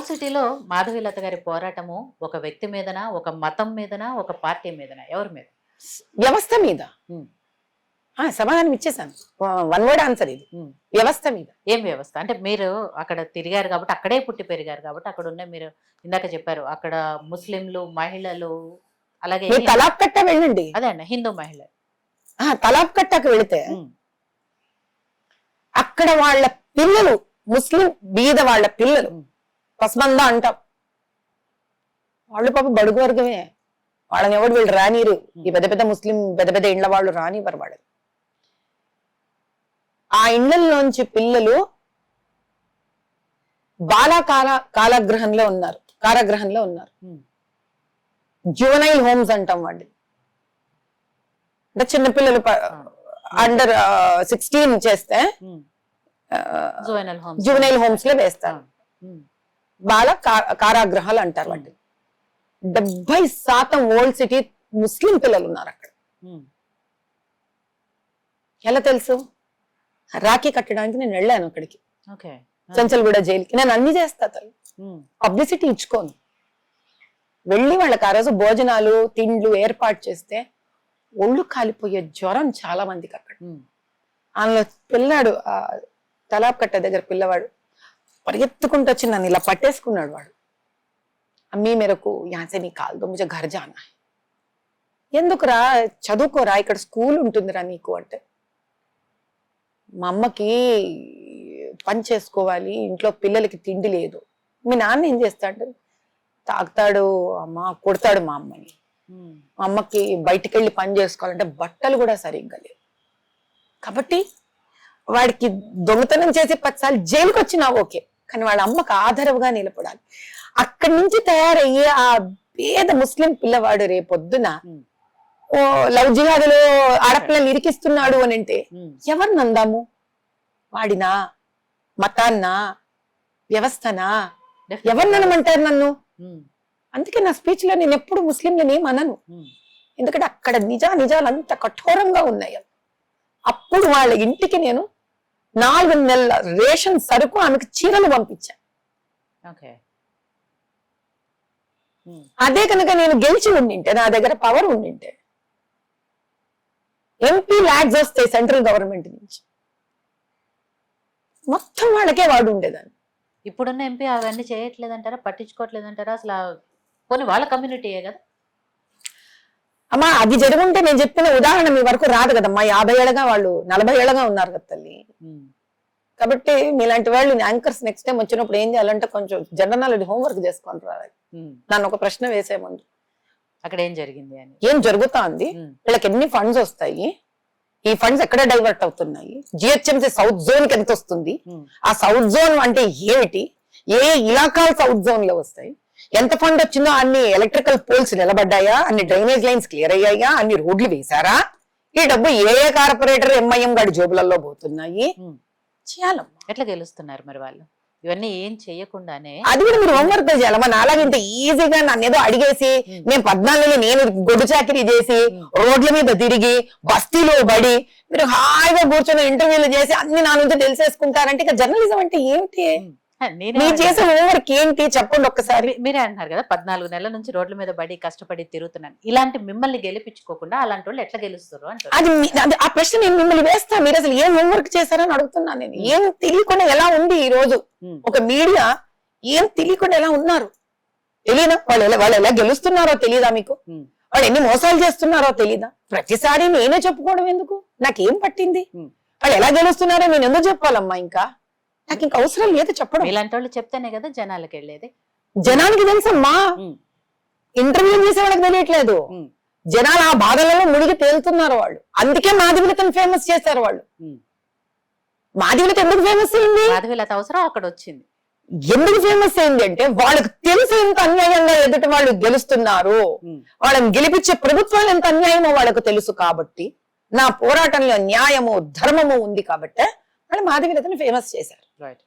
Old సిటీలో మాధవీలత గారి పోరాటము ఒక వ్యక్తి మీదనా, ఒక మతం మీదనా, ఒక పార్టీ మీదనా? ఎవరి మీద? వ్యవస్థ మీద. సమాధానం ఇచ్చేసాను. వన్ వర్డ్ ఆన్సర్ ఇది. వ్యవస్థ మీద. ఏం వ్యవస్థ అంటే? మీరు అక్కడ తిరిగారు కాబట్టి, అక్కడే పుట్టి పెరిగారు కాబట్టి, అక్కడ ఉన్న మీరు ఇందాక చెప్పారు అక్కడ ముస్లింలు, మహిళలు, అలాగే తలాబ్ కట్ట వెళ్ళండి. అదే అండి, హిందూ మహిళ. తలాబ్ కట్టకు వెళితే అక్కడ వాళ్ళ పిల్లలు, ముస్లిం బీద వాళ్ళ పిల్లలు, పస్మంద అంటాం, వాళ్ళు పాప బడుగు వర్గమే. వాళ్ళని ఎవడు వీళ్ళు రానిరు. ఈ పెద్ద పెద్ద ముస్లిం పెద్ద పెద్ద ఇండ్ల వాళ్ళు రానివ్వరు. వాళ్ళు ఆ ఇండ్లలోంచి పిల్లలు కారాగృహంలో ఉన్నారు. జువెనైల్ హోమ్స్ అంటాం వాళ్ళు. అంటే చిన్నపిల్లలు అండర్ 16 చేస్తే జువెనైల్ హోమ్స్ లో వేస్తారు. కారాగృహాలు అంటారు వాటి. 70% ఓల్డ్ సిటీ ముస్లిం పిల్లలు ఉన్నారు అక్కడ. ఎలా తెలుసు? రాఖీ కట్టడానికి నేను వెళ్ళాను అక్కడికి, చెంచల్గూడ జైలుకి. నేను అన్ని చేస్తా, పబ్లిసిటీ ఇచ్చుకోను. వెళ్ళి వాళ్ళకి ఆ రోజు భోజనాలు, తిండ్లు ఏర్పాటు చేస్తే ఒళ్ళు కాలిపోయే జ్వరం చాలా మందికి అక్కడ. అందులో పిల్లాడు, ఆ తలాబ్ కట్ట దగ్గర పిల్లవాడు పరిగెత్తుకుంటూ వచ్చి నన్ను ఇలా పట్టేసుకున్నాడు. వాడు, అమ్మీ మేరకు యాసే నీ కాల్దో ముझे घर जाना है. ఎందుకురా, చదువుకోరా, ఇక్కడ స్కూల్ ఉంటుందిరా నీకు అంటే. మా అమ్మకి పని చేసుకోవాలి, ఇంట్లో పిల్లలకి తిండి లేదు. మీ నాన్న ఏం చేస్తాడు? తాగుతాడు, అమ్మ కొడతాడు మా అమ్మని. మా అమ్మకి బయటికి వెళ్ళి పని చేసుకోవాలంటే బట్టలు కూడా సరిగ్గా లేవు. కాబట్టి వాడికి దొంగతనం చేసి 10 సార్లు జైలుకి వచ్చినా ఓకే, కానీ వాళ్ళ అమ్మకి ఆధారవుగా నిలబడాలి. అక్కడి నుంచి తయారయ్యే ఆ పేద ముస్లిం పిల్లవాడు రేపొద్దున ఓ లవ్ జిహాదులో ఆడపిల్లలు ఇరికిస్తున్నాడు అని అంటే ఎవరిని అందాము? వాడినా, మతాన్నా, వ్యవస్థనా? ఎవరిని అనమంటారు నన్ను? అందుకే నా స్పీచ్ లో నేను ఎప్పుడు ముస్లింలని ఏమనను. ఎందుకంటే అక్కడ నిజాలు అంత కఠోరంగా ఉన్నాయి. అప్పుడు వాళ్ళ ఇంటికి నేను 4 నెలల రేషన్ సరుకు ఆమెకు చీరలు పంపించా. అదే కనుక నేను గెలిచి ఉండింటే, నా దగ్గర పవర్ ఉండింటే, MP ల్యాక్స్ వస్తాయి సెంట్రల్ గవర్నమెంట్ నుంచి, మొత్తం వాళ్ళకే వాడు ఉండేదాన్ని. ఇప్పుడున్న MP అవన్నీ చేయట్లేదంటారా, పట్టించుకోవట్లేదంటారా? అసలు పోనీ వాళ్ళ కమ్యూనిటీయే కదా అమ్మా. అది జరుగుంటే నేను చెప్పిన ఉదాహరణ మీ వరకు రాదు కదమ్మా. 50 ఏళ్ళగా వాళ్ళు 40 ఏళ్ళగా ఉన్నారు కదా తల్లి. కాబట్టి మీలాంటి వాళ్ళు యాంకర్స్ నెక్స్ట్ టైం వచ్చినప్పుడు ఏం చేయాలంటే కొంచెం జనరల్ నాలెడ్జ్ హోంవర్క్ చేసుకొని రావాలి. నన్ను ఒక ప్రశ్న వేసే ముందు అక్కడ ఏం జరిగింది అని, ఏం జరుగుతా ఉంది, వీళ్ళకి ఎన్ని ఫండ్స్ వస్తాయి, ఈ ఫండ్స్ ఎక్కడ డైవర్ట్ అవుతున్నాయి, GHMC సౌత్ జోన్ కి ఎంత వస్తుంది, ఆ సౌత్ జోన్ అంటే ఏమిటి, ఏ ఇలాకాలు సౌత్ జోన్ లో వస్తాయి, ఎంత ఫండ్ వచ్చిందో అన్ని ఎలక్ట్రికల్ పోల్స్ నిలబడ్డాయా, అన్ని డ్రైనేజ్ లైన్స్ క్లియర్ అయ్యాయా, అన్ని రోడ్లు వేశారా, ఈ డబ్బు ఏ కార్పొరేటర్ MIM గాడి జోబులలో పోతున్నాయి, చేయాలమ్మా. ఎట్లా గెలుస్తున్నారు మరి వాళ్ళు? ఇవన్నీ ఏం చెయ్యకుండానే అది కూడా మీరు హోంవర్క్ చేయాలమ్మా. నాలాగా ఇంత ఈజీగా నన్ను ఏదో అడిగేసి నేను 14 నేను గొడ్డు చాకరీ చేసి రోడ్ల మీద తిరిగి బస్తీలో పడి మీరు హాయిగా కూర్చొని ఇంటర్వ్యూలు చేసి అన్ని నా నుంచి తెలిసేసుకుంటారంటే ఇక జర్నలిజం అంటే ఏమిటి? మీరు చేసే హోంవర్క్ ఏంటి చెప్పండి ఒక్కసారి. మీరే అంటున్నారు కదా 14 నెలల నుంచి రోడ్ల మీద పడి కష్టపడి తిరుగుతున్నాను. ఇలాంటి మిమ్మల్ని గెలిపించుకోకుండా అలాంటి వాళ్ళు ఎట్లా గెలుస్తారు అంటే అది ఆ ప్రశ్న నేను మిమ్మల్ని వేస్తా. మీరు అసలు ఏం హోంవర్క్ చేశారని అడుగుతున్నాను నేను. ఏం తెలియకుండా ఎలా ఉంది ఈ రోజు ఒక మీడియా, ఏం తెలియకుండా ఎలా ఉన్నారు తెలియదా? వాళ్ళు ఎలా గెలుస్తున్నారో తెలియదా మీకు? వాళ్ళు ఎన్ని మోసాలు చేస్తున్నారో తెలీదా? ప్రతిసారి నేనే చెప్పుకోవడం ఎందుకు? నాకేం పట్టింది? వాళ్ళు ఎలా గెలుస్తున్నారో నేను ఎందుకు చెప్పాలమ్మా? ఇంకా నాకు ఇంక అవసరం లేదు చెప్పడం. ఇలాంటి వాళ్ళు చెప్తేనే కదా జనాలకు వెళ్ళేది. జనానికి తెలుసమ్మా, ఇంటర్వ్యూ చేసే వాళ్ళకి తెలియట్లేదు. జనాలు ఆ బాధలలో మునిగి తేలుతున్నారు వాళ్ళు. అందుకే మాధవీలతను ఫేమస్ చేశారు వాళ్ళు. మాధవీలత ఎందుకు ఫేమస్ అయింది? మాధవీలత అవసరం అక్కడ వచ్చింది. ఎందుకు ఫేమస్ అయింది అంటే వాళ్ళకి తెలుసు ఎంత అన్యాయంగా ఎదుటి వాళ్ళు గెలుస్తున్నారు, వాళ్ళని గెలిపించే ప్రభుత్వాలు ఎంత అన్యాయమో వాళ్ళకు తెలుసు. కాబట్టి నా పోరాటంలో న్యాయము ధర్మము ఉంది కాబట్టి వాళ్ళు మాధవీలతను ఫేమస్ చేశారు. రైట్.